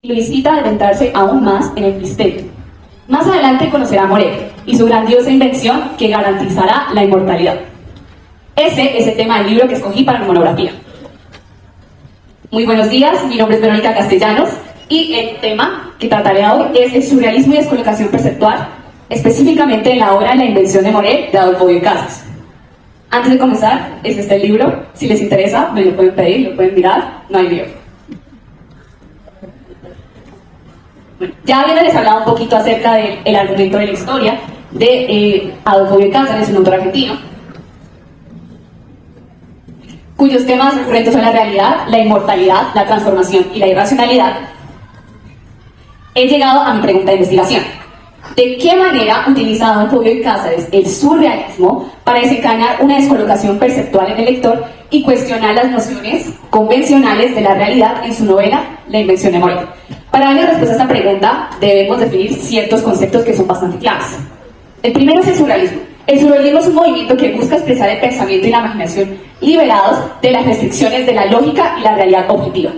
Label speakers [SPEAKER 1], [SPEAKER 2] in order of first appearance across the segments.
[SPEAKER 1] Lo incita a adentrarse aún más en el misterio. Más adelante conocerá a Morel y su grandiosa invención que garantizará la inmortalidad. Ese es el tema del libro que escogí para mi monografía. Muy buenos días, mi nombre es Verónica Castellanos y el tema que trataré hoy es el surrealismo y descolocación perceptual, específicamente en la obra La invención de Morel de Adolfo Bioy Casas. Antes de comenzar, es este el libro. Si les interesa, me lo pueden pedir, lo pueden mirar, no hay lío. Bueno, ya les hablado un poquito acerca del argumento de la historia de Adolfo Bioy Casas, es un autor argentino, cuyos temas recurrentes son la realidad, la inmortalidad, la transformación y la irracionalidad. He llegado a mi pregunta de investigación. ¿De qué manera utiliza Adolfo Bioy Casas el surrealismo para desencadenar una descolocación perceptual en el lector y cuestionar las nociones convencionales de la realidad en su novela La invención de Morel? Para darle respuesta a esta pregunta, debemos definir ciertos conceptos que son bastante claves. El primero es el surrealismo. El surrealismo es un movimiento que busca expresar el pensamiento y la imaginación liberados de las restricciones de la lógica y la realidad objetiva.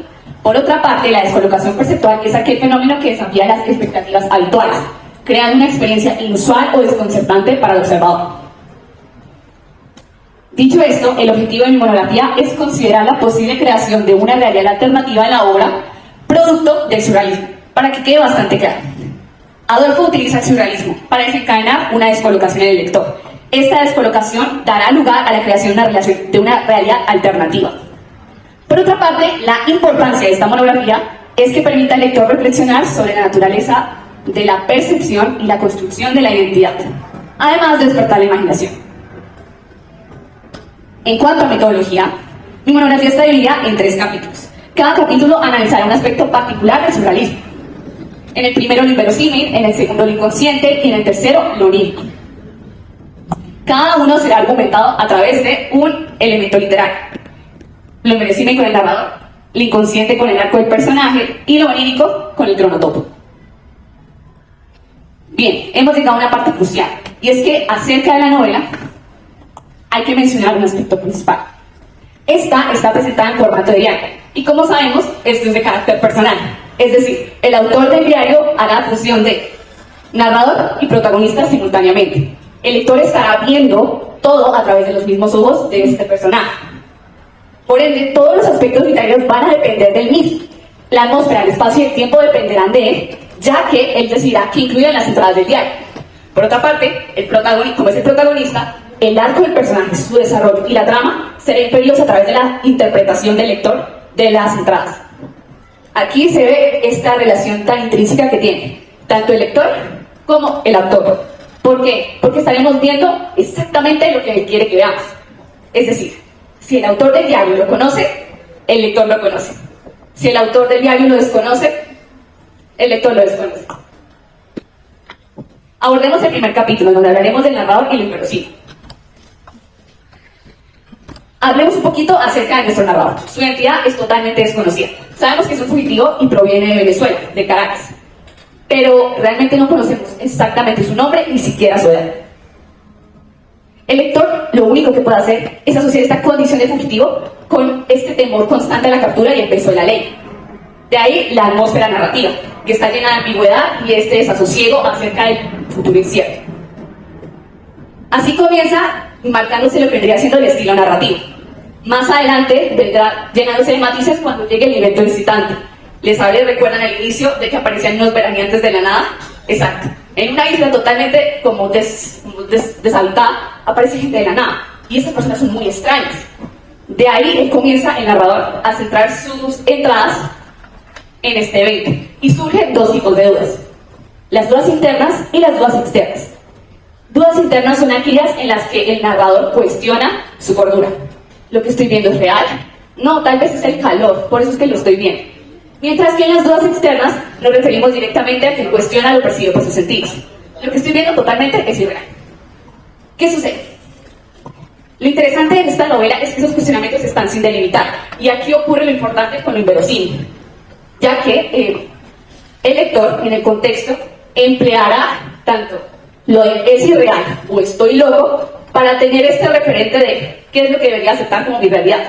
[SPEAKER 1] Por otra parte, la descolocación perceptual es aquel fenómeno que desafía las expectativas habituales, creando una experiencia inusual o desconcertante para el observador. Dicho esto, el objetivo de mi monografía es considerar la posible creación de una realidad alternativa en la obra, producto del surrealismo, para que quede bastante claro. Adolfo utiliza el surrealismo para desencadenar una descolocación en el lector. Esta descolocación dará lugar a la creación de una realidad alternativa. Por otra parte, la importancia de esta monografía es que permita al lector reflexionar sobre la naturaleza de la percepción y la construcción de la identidad, además de despertar la imaginación. En cuanto a metodología, mi monografía está dividida en 3 capítulos. Cada capítulo analizará un aspecto particular del surrealismo. En el primero, lo inverosímil, en el segundo, lo inconsciente y en el tercero, lo onírico. Cada uno será argumentado a través de un elemento literario. Lo inverosímil con el narrador, lo inconsciente con el arco del personaje y lo onírico con el cronotopo. Bien, hemos llegado a una parte crucial, y es que acerca de la novela hay que mencionar un aspecto principal. Esta está presentada en formato de diario, y como sabemos, esto es de carácter personal. Es decir, el autor del diario hará la función de narrador y protagonista simultáneamente. El lector estará viendo todo a través de los mismos ojos de este personaje. Por ende, todos los aspectos literarios van a depender del mismo. La atmósfera, el espacio y el tiempo dependerán de él, ya que él decidirá qué incluye en las entradas del diario. Por otra parte, como es el protagonista, el arco del personaje, su desarrollo y la trama serán inferidos a través de la interpretación del lector de las entradas. Aquí se ve esta relación tan intrínseca que tiene tanto el lector como el autor. ¿Por qué? Porque estaremos viendo exactamente lo que él quiere que veamos. Es decir, si el autor del diario lo conoce, el lector lo conoce. Si el autor del diario lo desconoce, el lector lo desconoce. Abordemos el primer capítulo, donde hablaremos del narrador y lo inverosímil. Hablemos un poquito acerca de nuestro narrador. Su identidad es totalmente desconocida. Sabemos que es un fugitivo y proviene de Venezuela, de Caracas. Pero realmente no conocemos exactamente su nombre, ni siquiera su edad. El lector lo único que puede hacer es asociar esta condición de fugitivo con este temor constante a la captura y el peso de la ley. De ahí la atmósfera narrativa, que está llena de ambigüedad y este desasosiego acerca del futuro incierto. Así comienza marcándose lo que vendría siendo el estilo narrativo. Más adelante vendrá llenándose de matices cuando llegue el evento excitante. Les recuerdan al inicio de que aparecían unos veraneantes de la nada. Exacto. En una isla totalmente como deshabitada, aparece gente de la nada. Y estas personas son muy extrañas. De ahí comienza el narrador a centrar sus entradas en este evento. Y surgen 2 tipos de dudas. Las dudas internas y las dudas externas. Dudas internas son aquellas en las que el narrador cuestiona su cordura. ¿Lo que estoy viendo es real? No, tal vez es el calor, por eso es que lo estoy viendo. Mientras que en las dudas externas nos referimos directamente a que cuestiona lo percibido por sus sentidos. Lo que estoy viendo totalmente es irreal. ¿Qué sucede? Lo interesante de esta novela es que esos cuestionamientos están sin delimitar. Y aquí ocurre lo importante con lo inverosímil, ya que el lector, en el contexto, empleará tanto lo de es irreal o estoy loco para tener este referente de qué es lo que debería aceptar como mi realidad.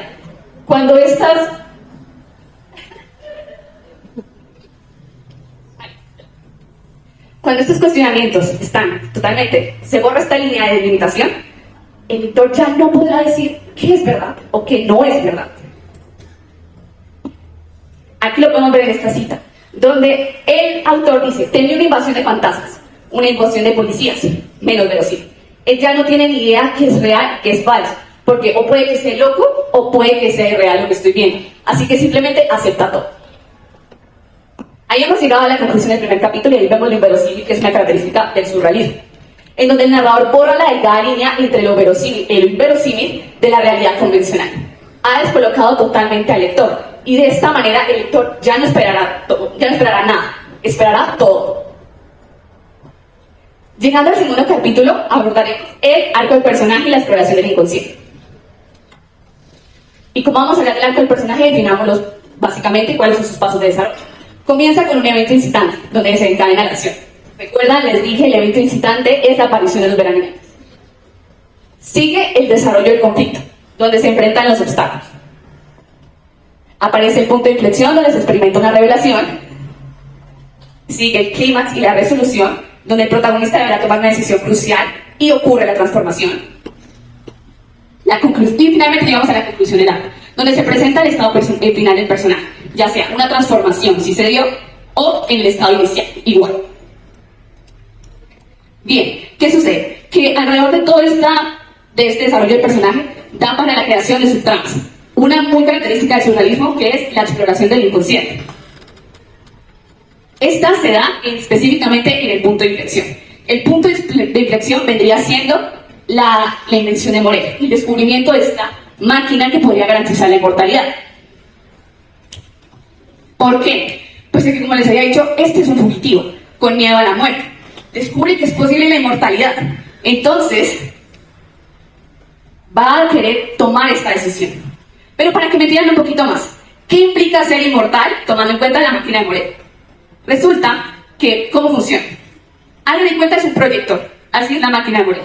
[SPEAKER 1] Cuando estas Cuando estos cuestionamientos están totalmente, se borra esta línea de delimitación, el lector ya no podrá decir qué es verdad o qué no es verdad. Aquí lo podemos ver en esta cita, donde el autor dice: tenía una invasión de fantasmas, una invasión de policías, menos verosímil. Él ya no tiene ni idea qué es real y qué es falso, porque o puede que sea loco o puede que sea irreal lo que estoy viendo. Así que simplemente acepta todo. Ahí hemos llegado a la conclusión del primer capítulo y ahí vemos lo inverosímil, que es una característica del surrealismo, en donde el narrador borra la delgada línea entre lo verosímil y lo inverosímil de la realidad convencional. Ha descolocado totalmente al lector, y de esta manera el lector ya no esperará nada, esperará todo. Llegando al segundo capítulo, abordaremos el arco del personaje y la exploración del inconsciente. Y como vamos a hablar del arco del personaje, definámoslos básicamente cuáles son sus pasos de desarrollo. Comienza con un evento incitante, donde se desencadena la acción. ¿Recuerdan? Les dije, el evento incitante es la aparición de los veraneantes. Sigue el desarrollo del conflicto, donde se enfrentan los obstáculos. Aparece el punto de inflexión, donde se experimenta una revelación. Sigue el clímax y la resolución, donde el protagonista deberá tomar una decisión crucial y ocurre la transformación. Y finalmente llegamos a la conclusión del acto, donde se presenta el estado final del personaje, ya sea una transformación, si se dio, o en el estado inicial, igual. Bien, ¿qué sucede? Que alrededor de todo este desarrollo del personaje da para la creación de subtramas. Una muy característica del surrealismo, que es la exploración del inconsciente. Esta se da específicamente en el punto de inflexión. El punto de inflexión vendría siendo la invención de Morel, el descubrimiento de esta máquina que podría garantizar la inmortalidad. ¿Por qué? Pues es que, como les había dicho, este es un fugitivo con miedo a la muerte. Descubre que es posible la inmortalidad. Entonces, va a querer tomar esta decisión. Pero para que me entiendan un poquito más, ¿qué implica ser inmortal tomando en cuenta la máquina de Morel? Resulta que, ¿cómo funciona? Hagan en cuenta, es un proyector. Así es la máquina de Morel.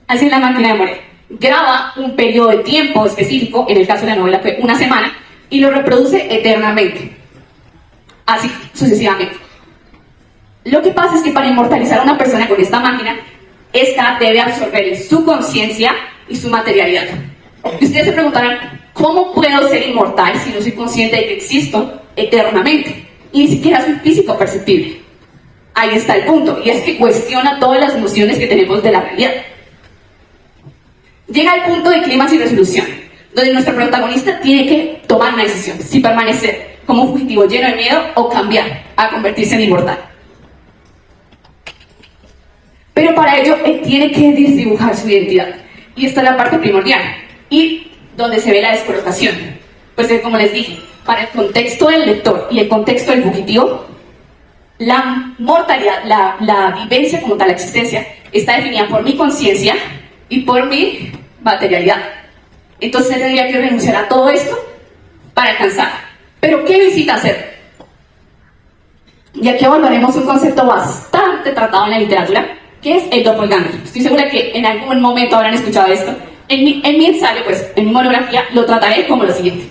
[SPEAKER 1] Así es la máquina de Morel. Graba un periodo de tiempo específico, en el caso de la novela fue una semana, y lo reproduce eternamente. Así, sucesivamente. Lo que pasa es que para inmortalizar a una persona con esta máquina, esta debe absorber su conciencia y su materialidad. Y ustedes se preguntarán, ¿cómo puedo ser inmortal si no soy consciente de que existo eternamente? Y ni siquiera soy físico perceptible. Ahí está el punto, y es que cuestiona todas las nociones que tenemos de la realidad. Llega al punto de clímax y resolución, donde nuestro protagonista tiene que tomar una decisión, si permanecer como un fugitivo lleno de miedo o cambiar a convertirse en inmortal. Pero para ello él tiene que desdibujar su identidad, y esta es la parte primordial, y donde se ve la descolocación. Pues como les dije, para el contexto del lector y el contexto del fugitivo, la mortalidad, la vivencia como tal, la existencia, está definida por mi conciencia y por mi materialidad. Entonces él tendría que renunciar a todo esto para alcanzar. ¿Pero qué necesita hacer? Y aquí abordaremos un concepto bastante tratado en la literatura, que es el doppelganger. Estoy segura que en algún momento habrán escuchado esto. En mi ensayo, pues, en mi monografía, lo trataré como lo siguiente: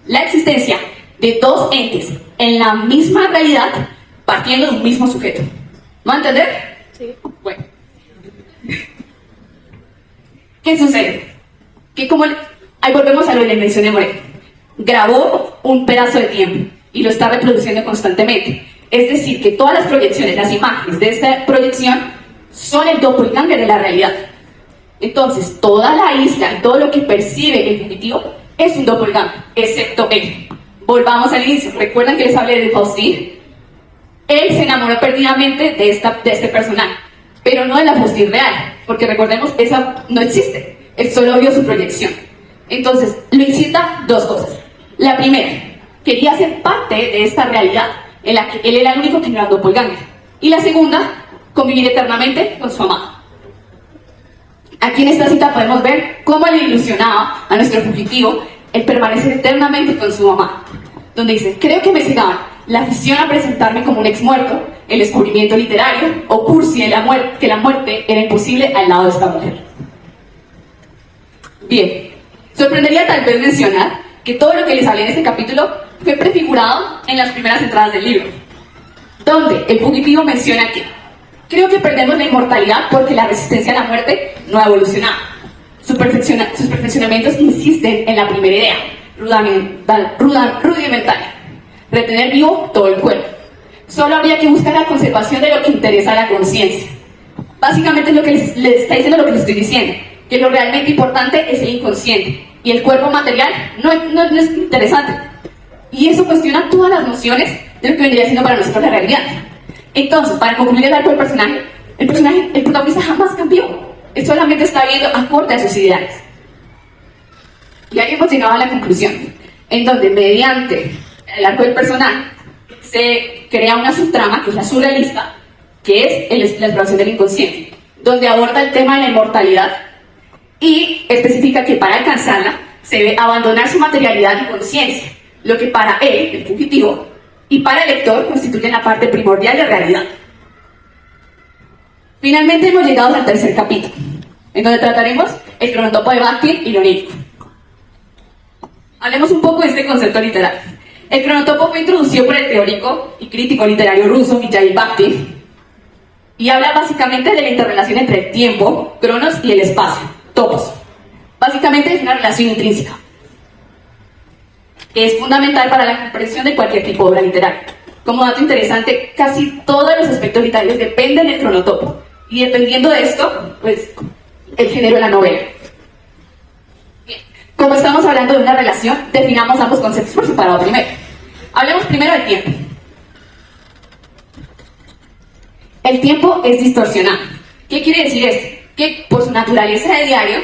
[SPEAKER 1] la existencia de dos entes en la misma realidad partiendo de un mismo sujeto. ¿Me van a entender? Sí. Bueno. ¿Qué sucede? Que ahí volvemos a lo de la invención de Morel. Grabó un pedazo de tiempo y lo está reproduciendo constantemente. Es decir, que todas las proyecciones, las imágenes de esta proyección son el doppelganger de la realidad. Entonces, toda la isla y todo lo que percibe el fugitivo es un doppelganger, excepto él. Volvamos al inicio. ¿Recuerdan que les hablé de Faustín? Él se enamoró perdidamente de este personaje, pero no de la Faustín real, porque recordemos, esa no existe. Él solo vio su proyección. Entonces, lo incita dos cosas. La primera, quería ser parte de esta realidad en la que él era el único que no era un doppelganger. Y la segunda, convivir eternamente con su amada. Aquí en esta cita podemos ver cómo le ilusionaba a nuestro fugitivo el permanecer eternamente con su mamá, donde dice: creo que me cegaban la afición a presentarme como un ex muerto, el descubrimiento literario o cursi de que la muerte era imposible al lado de esta mujer. Bien, sorprendería tal vez mencionar que todo lo que les hablé en este capítulo fue prefigurado en las primeras entradas del libro. donde el fugitivo menciona que creo que perdemos la inmortalidad porque la resistencia a la muerte no ha evolucionado. Sus perfeccionamientos insisten en la primera idea, rudimentaria, retener vivo todo el cuerpo. Solo habría que buscar la conservación de lo que interesa a la conciencia. Básicamente es lo que les está diciendo lo que les estoy diciendo, que lo realmente importante es el inconsciente y el cuerpo material no es interesante. Y eso cuestiona todas las nociones de lo que vendría siendo para nosotros la realidad. Entonces, para concluir el arco del personaje, el protagonista jamás cambió. Él solamente está viendo acorde a sus ideales. Y ahí hemos llegado a la conclusión, en donde mediante el arco del personaje se crea una subtrama, que es la surrealista, que es la exploración del inconsciente, donde aborda el tema de la inmortalidad y especifica que para alcanzarla se debe abandonar su materialidad y conciencia, lo que para él, el fugitivo, y para el lector constituye la parte primordial de realidad. Finalmente hemos llegado al tercer capítulo, en donde trataremos el cronotopo de Bakhtin y lo onírico. Hablemos un poco de este concepto literario. El cronotopo fue introducido por el teórico y crítico literario ruso Mijaíl Bakhtin y habla básicamente de la interrelación entre el tiempo, cronos, y el espacio, topos. Básicamente es una relación intrínseca que es fundamental para la comprensión de cualquier tipo de obra literaria. Como dato interesante, casi todos los aspectos literarios dependen del cronotopo y dependiendo de esto, pues, el género de la novela. Bien. Como estamos hablando de una relación, definamos ambos conceptos por separado primero. Hablemos primero del tiempo. El tiempo es distorsionado. ¿Qué quiere decir esto? Que por su naturaleza de diario,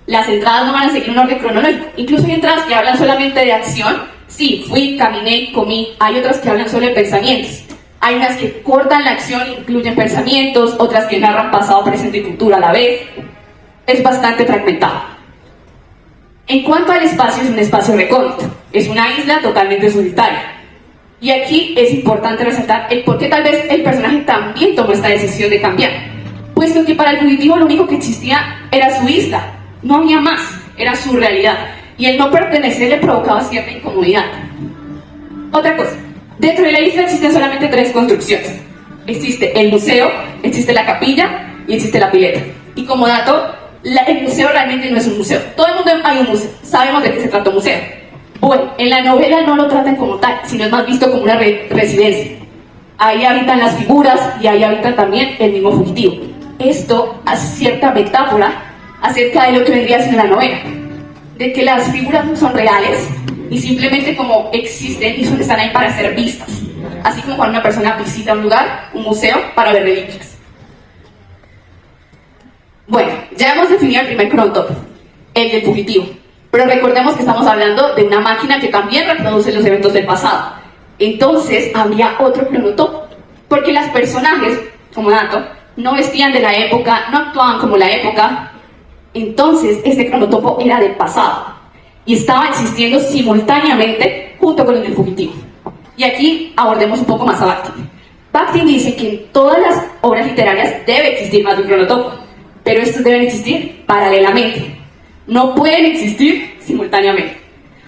[SPEAKER 1] las entradas no van a seguir un orden cronológico. Incluso hay entradas que hablan solamente de acción. Sí, fui, caminé, comí. Hay otras que hablan solo de pensamientos. Hay unas que cortan la acción e incluyen pensamientos, otras que narran pasado, presente y futuro a la vez. Es bastante fragmentado. En cuanto al espacio, es un espacio recóndito. Es una isla totalmente solitaria. Y aquí es importante resaltar el por qué tal vez el personaje también tomó esta decisión de cambiar. Puesto que para el fugitivo lo único que existía era su isla. No había más, era su realidad. Y el no pertenecer le provocaba cierta incomodidad. Otra cosa, dentro de la isla existen solamente 3 construcciones. Existe el museo, existe la capilla y existe la pileta. Y como dato, el museo realmente no es un museo. Todo el mundo hay un museo, sabemos de qué se trata un museo. Bueno, en la novela no lo tratan como tal, sino es más visto como una residencia. Ahí habitan las figuras y ahí habita también el mismo fugitivo. Esto hace cierta metáfora acerca de lo que vendría siendo la novela, de que las figuras no son reales y simplemente como existen y están ahí para ser vistas, así como cuando una persona visita un lugar, un museo, para ver reliquias. Bueno, ya hemos definido el primer cronotopo, el del fugitivo, pero recordemos que estamos hablando de una máquina que también reproduce los eventos del pasado. Entonces habría otro cronotopo, porque los personajes, como dato, no vestían de la época, no actuaban como la época. Entonces, este cronotopo era del pasado y estaba existiendo simultáneamente junto con el del fugitivo. Y aquí abordemos un poco más a Bakhtin. Bakhtin dice que en todas las obras literarias debe existir más de un cronotopo, pero estos deben existir paralelamente. No pueden existir simultáneamente.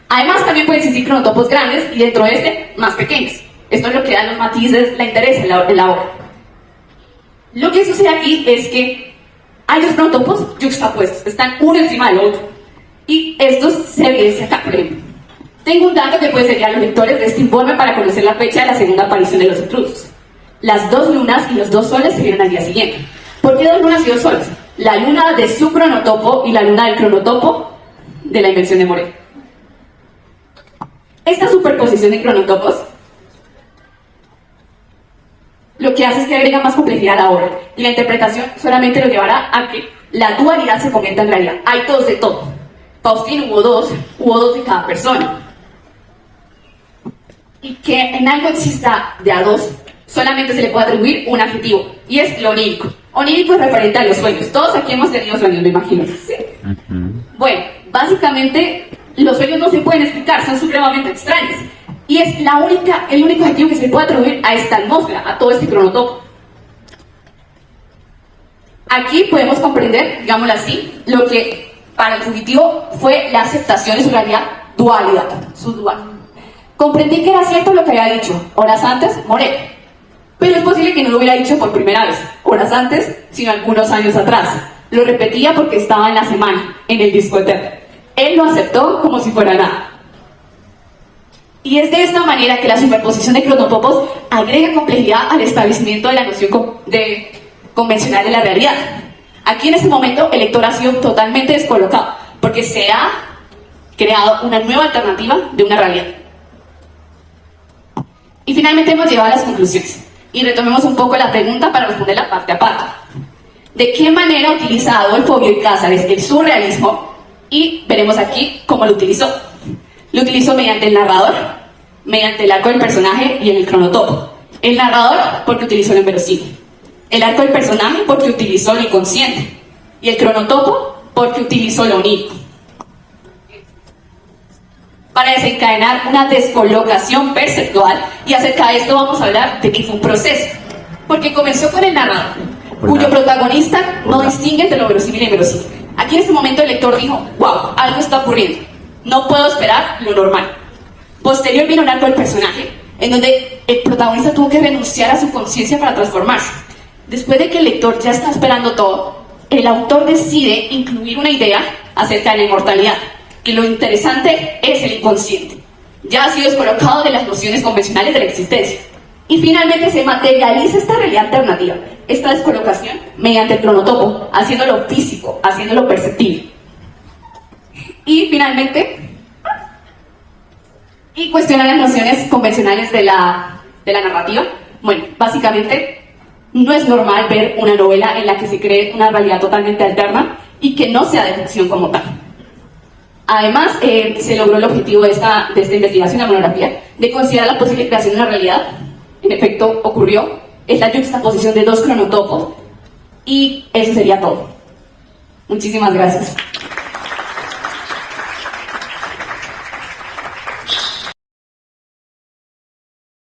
[SPEAKER 1] Además, también pueden existir cronotopos grandes y dentro de este, más pequeños. Esto es lo que da los matices, la interés en la obra. Lo que sucede aquí es que hay dos cronotopos yuxtapuestos, están uno encima del otro. Y estos se evidencian acá, por ejemplo. Tengo un dato que puede servir a los lectores de este informe para conocer la fecha de la segunda aparición de los intrusos. Las 2 lunas y los 2 soles se vieron al día siguiente. ¿Por qué 2 lunas y 2 soles? La luna de su cronotopo y la luna del cronotopo de la invención de Morel. Esta superposición de cronotopos lo que hace es que agrega más complejidad a la obra, y la interpretación solamente lo llevará a que la dualidad se convierta en realidad. Hay todos de todo. Faustín hubo dos de cada persona. Y que en algo exista de a dos, solamente se le puede atribuir un adjetivo, y es lo onírico. Onírico es referente a los sueños. Todos aquí hemos tenido sueños, me imagino. ¿Sí? Bueno, básicamente los sueños no se pueden explicar, son supremamente extraños. Y es el único adjetivo que se le puede atribuir a esta atmósfera, a todo este cronotopo. Aquí podemos comprender, digámoslo así, lo que para el fugitivo fue la aceptación de su realidad, dualidad, su dual. Comprendí que era cierto lo que había dicho horas antes Morel. Pero es posible que no lo hubiera dicho por primera vez, horas antes, sino algunos años atrás. Lo repetía porque estaba en la semana, en el disco eterno. Él lo aceptó como si fuera nada. Y es de esta manera que la superposición de cronotopos agrega complejidad al establecimiento de la noción convencional de la realidad. Aquí en este momento el lector ha sido totalmente descolocado, porque se ha creado una nueva alternativa de una realidad. Y finalmente hemos llegado a las conclusiones. Y retomemos un poco la pregunta para responderla parte a parte. ¿De qué manera utiliza Adolfo Bioy Casares el surrealismo? Y veremos aquí cómo lo utilizó. Lo utilizó mediante el narrador, mediante el arco del personaje y en el cronotopo. El narrador porque utilizó lo inverosímil. El arco del personaje porque utilizó lo inconsciente. Y el cronotopo porque utilizó lo onírico. Para desencadenar una descolocación perceptual, y acerca de esto vamos a hablar de que fue un proceso. Porque comenzó con el narrador, cuyo protagonista no distingue entre lo verosímil y inverosímil. Aquí en este momento el lector dijo, wow, algo está ocurriendo. No puedo esperar lo normal. Posterior vino un arco del personaje, en donde el protagonista tuvo que renunciar a su conciencia para transformarse. Después de que el lector ya está esperando todo, el autor decide incluir una idea acerca de la inmortalidad, que lo interesante es el inconsciente. Ya ha sido descolocado de las nociones convencionales de la existencia. Y finalmente se materializa esta realidad alternativa, esta descolocación, mediante el cronotopo, haciéndolo físico, haciéndolo perceptible. Y finalmente, y cuestionar las nociones convencionales de la narrativa. Bueno, básicamente, no es normal ver una novela en la que se cree una realidad totalmente alterna y que no sea de ficción como tal. Además, se logró el objetivo de esta investigación, la monografía, de considerar la posible creación de una realidad. En efecto, ocurrió. Es la juxtaposición de dos cronotopos. Y eso sería todo. Muchísimas gracias.